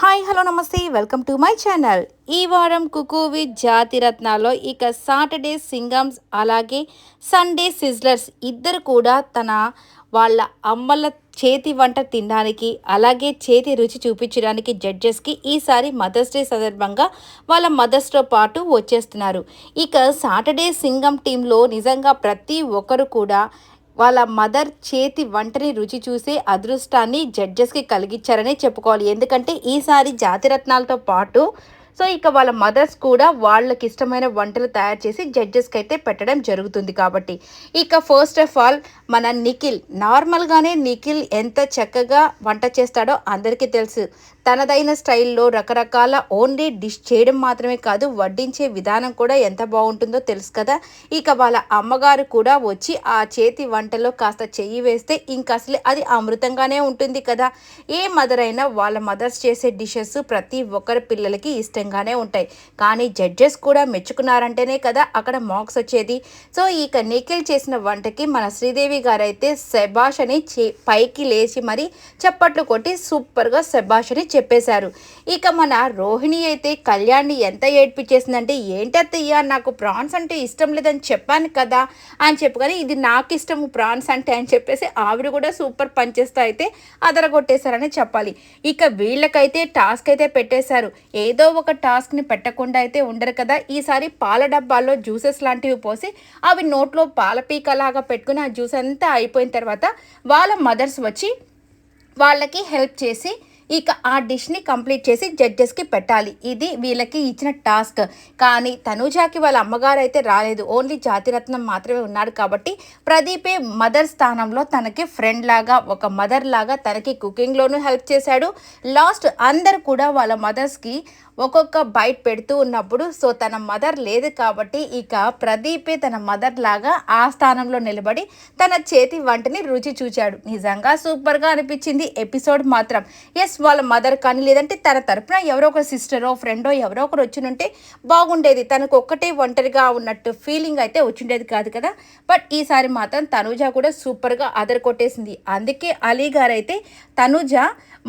Hi hello నమస్తే welcome to my channel. ఈ వారం కుకు విత్ జాతిరత్నాలో ఇక సాటర్డే సింగమ్స్ అలాగే సండే సిజ్లర్స్ ఇద్దరు కూడా వాళ్ళ అమ్మల చేతి వంట తినడానికి అలాగే చేతి రుచి చూపించడానికి జడ్జెస్కి ఈసారి మదర్స్ డే సందర్భంగా వాళ్ళ మదర్స్తో పాటు వచ్చేస్తున్నారు. ఇక సాటర్డే సింగం టీంలో నిజంగా ప్రతి ఒక్కరు కూడా వాళ్ళ మదర్ చేతి వంటని రుచి చూసే అదృష్టాన్ని జడ్జెస్కి కలిగించారనే చెప్పుకోవాలి. ఎందుకంటే ఈసారి జాతిరత్నాలతో పాటు ఇక వాళ్ళ మదర్స్ కూడా వాళ్ళకి ఇష్టమైన వంటలు తయారు చేసి జడ్జెస్కి అయితే పెట్టడం జరుగుతుంది. కాబట్టి ఇక ఫస్ట్ ఆఫ్ ఆల్ మన నిఖిల్, నార్మల్గానే నిఖిల్ ఎంత చక్కగా వంట చేస్తాడో అందరికీ తెలుసు. తనదైన స్టైల్లో రకరకాల ఓన్లీ డిష్ చేయడం మాత్రమే కాదు, వడ్డించే విధానం కూడా ఎంత బాగుంటుందో తెలుసు కదా. ఇక వాళ్ళ అమ్మగారు కూడా వచ్చి ఆ చేతి వంటలో కాస్త చెయ్యి వేస్తే ఇంకా అసలు అది అమృతంగానే ఉంటుంది కదా. ఏ మదర్ అయినా వాళ్ళ మదర్స్ చేసే డిషెస్ ప్రతి ఒక్కరి పిల్లలకి ఇష్టంగానే ఉంటాయి. కానీ జడ్జెస్ కూడా మెచ్చుకున్నారంటేనే కదా అక్కడ మార్క్స్ వచ్చేది. సో ఇక నిఖిల్ చేసిన వంటకి మన శ్రీదేవి గారు అయితే శబాష్ అని పైకి లేచి మరి చప్పట్లు కొట్టి సూపర్గా శబాష్ అని చెప్పేశారు. ఇక మన రోహిణి అయితే కళ్యాణ్ని ఎంత ఏడ్పించేసిందంటే, ఏంటత్తయ్య నాకు ప్రాన్స్ అంటే ఇష్టం లేదని చెప్పాను కదా అని చెప్పుకొని, ఇది నాకు ఇష్టము ప్రాన్స్ అంటే అని చెప్పేసి ఆవిడ కూడా సూపర్ పనిచేస్తూ అయితే అదరగొట్టేశారని చెప్పాలి. ఇక వీళ్ళకైతే టాస్క్ అయితే పెట్టేశారు. ఏదో ఒక టాస్క్ని పెట్టకుండా అయితే ఉండరు కదా. ఈసారి పాల డబ్బాల్లో జ్యూసెస్ లాంటివి పోసి అవి నోట్లో పాలపీకలాగా పెట్టుకుని ఆ జ్యూస్ అంతా అయిపోయిన తర్వాత వాళ్ళ మదర్స్ వచ్చి వాళ్ళకి హెల్ప్ చేసి ఇక ఆ డిష్ని కంప్లీట్ చేసి జడ్జెస్కి పెట్టాలి. ఇది వీళ్ళకి ఇచ్చిన టాస్క్. కానీ తనూజాకి వాళ్ళ అమ్మగారు అయితే రాలేదు, ఓన్లీ జాతిరత్నం మాత్రమే ఉన్నాడు. కాబట్టి ప్రదీపే మదర్ స్థానంలో తనకి ఫ్రెండ్ లాగా, ఒక మదర్ లాగా తనకి కుకింగ్లోనూ హెల్ప్ చేశాడు. లాస్ట్ అందరు కూడా వాళ్ళ మదర్స్కి ఒక్కొక్క బైట్ పెడుతూ ఉన్నప్పుడు తన మదర్ లేదు కాబట్టి ఇక ప్రదీపే తన మదర్ లాగా ఆ స్థానంలో నిలబడి తన చేతి వంటని రుచి చూచాడు. నిజంగా సూపర్గా అనిపించింది ఎపిసోడ్ మాత్రం. ఎస్, వాళ్ళ మదర్ కానీ లేదంటే తన తరపున ఎవరో ఒక సిస్టరో ఫ్రెండో ఎవరో ఒకరు వచ్చినుంటే బాగుండేది. తనకు ఒక్కటే ఒంటరిగా ఉన్నట్టు ఫీలింగ్ అయితే వచ్చిండేది కాదు కదా. బట్ ఈసారి మాత్రం తనూజ కూడా సూపర్గా కొట్టేసింది. అందుకే అలీ గారు అయితే తనూజ,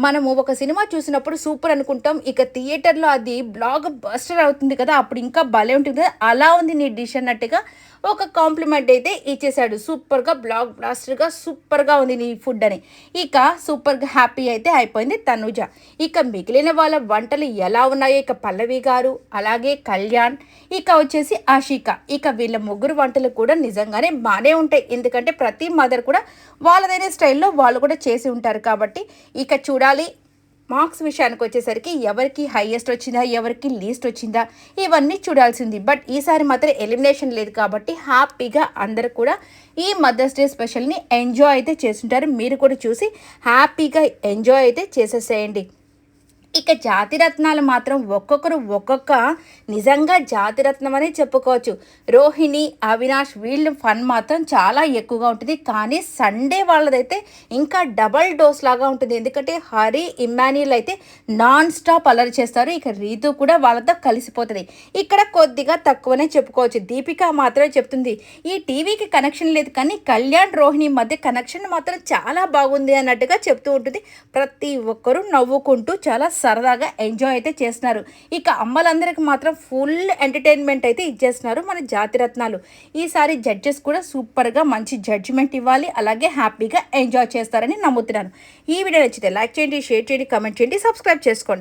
మనము ఒక సినిమా చూసినప్పుడు సూపర్ అనుకుంటాం, ఇక థియేటర్లో అది బ్లాక్ బస్టర్ అవుతుంది కదా, అప్పుడు ఇంకా భలే ఉంటుంది కదా, అలా ఉంది నీ డిష్ అన్నట్టుగా ఒక కాంప్లిమెంట్ అయితే ఇచ్చేసాడు. సూపర్గా బ్లాక్ బ్లాస్టర్గా సూపర్గా ఉంది నీ ఫుడ్ అని. ఇక సూపర్గా హ్యాపీ అయితే అయిపోయింది తనూజ. ఇక మిగిలిన వాళ్ళ వంటలు ఎలా ఉన్నాయో ఇక పల్లవి గారు అలాగే కళ్యాణ్ ఇక వచ్చేసి ఆషిక, ఇక వీళ్ళ ముగ్గురు వంటలు కూడా నిజంగానే బాగానే ఉంటాయి. ఎందుకంటే ప్రతి మదర్ కూడా వాళ్ళదైన స్టైల్లో వాళ్ళు కూడా చేసి ఉంటారు. కాబట్టి ఇక చూడాలి మార్క్స్ విషయానికి వచ్చేసరికి ఎవరికి హైయెస్ట్ వచ్చిందా ఎవరికి లీస్ట్ వచ్చిందా ఇవన్నీ చూడాల్సింది. బట్ ఈసారి మాత్రం ఎలిమినేషన్ లేదు కాబట్టి హ్యాపీగా అందరూ కూడా ఈ మదర్స్ డే స్పెషల్ని ఎంజాయ్ అయితే చేస్తుంటారు. మీరు కూడా చూసి హ్యాపీగా ఎంజాయ్ అయితే చేసేసేయండి. ఇక జాతిరత్నాలు మాత్రం ఒక్కొక్కరు ఒక్కొక్క నిజంగా జాతిరత్నం అని చెప్పుకోవచ్చు. రోహిణి, అవినాష్ వీళ్ళ ఫన్ మాత్రం చాలా ఎక్కువగా ఉంటుంది. కానీ సండే వాళ్ళదైతే ఇంకా డబల్ డోస్ లాగా ఉంటుంది. ఎందుకంటే హరి, ఇమ్మాన్యుల్ అయితే నాన్ స్టాప్ అలరి చేస్తారు. ఇక రీతు కూడా వాళ్ళతో కలిసిపోతుంది. ఇక్కడ కొద్దిగా తక్కువనే చెప్పుకోవచ్చు. దీపిక మాత్రమే చెప్తుంది ఈ టీవీకి కనెక్షన్ లేదు కానీ కళ్యాణ్ రోహిణి మధ్య కనెక్షన్ మాత్రం చాలా బాగుంది అన్నట్టుగా చెప్తూ ఉంటుంది. ప్రతి ఒక్కరూ నవ్వుకుంటూ చాలా సరదాగా ఎంజాయ్ అయితే చేస్తున్నారు. ఇక అమ్మలందరికీ మాత్రం ఫుల్ ఎంటర్టైన్మెంట్ అయితే ఇచ్చేస్తున్నారు మన జాతిరత్నాలు. ఈసారి జడ్జెస్ కూడా సూపర్గా మంచి జడ్జిమెంట్ ఇవ్వాలి, అలాగే హ్యాపీగా ఎంజాయ్ చేస్తారని నమ్ముతున్నాను. ఈ వీడియో నచ్చితే లైక్ చేయండి, షేర్ చేయండి, కామెంట్ చేయండి, సబ్స్క్రైబ్ చేసుకోండి.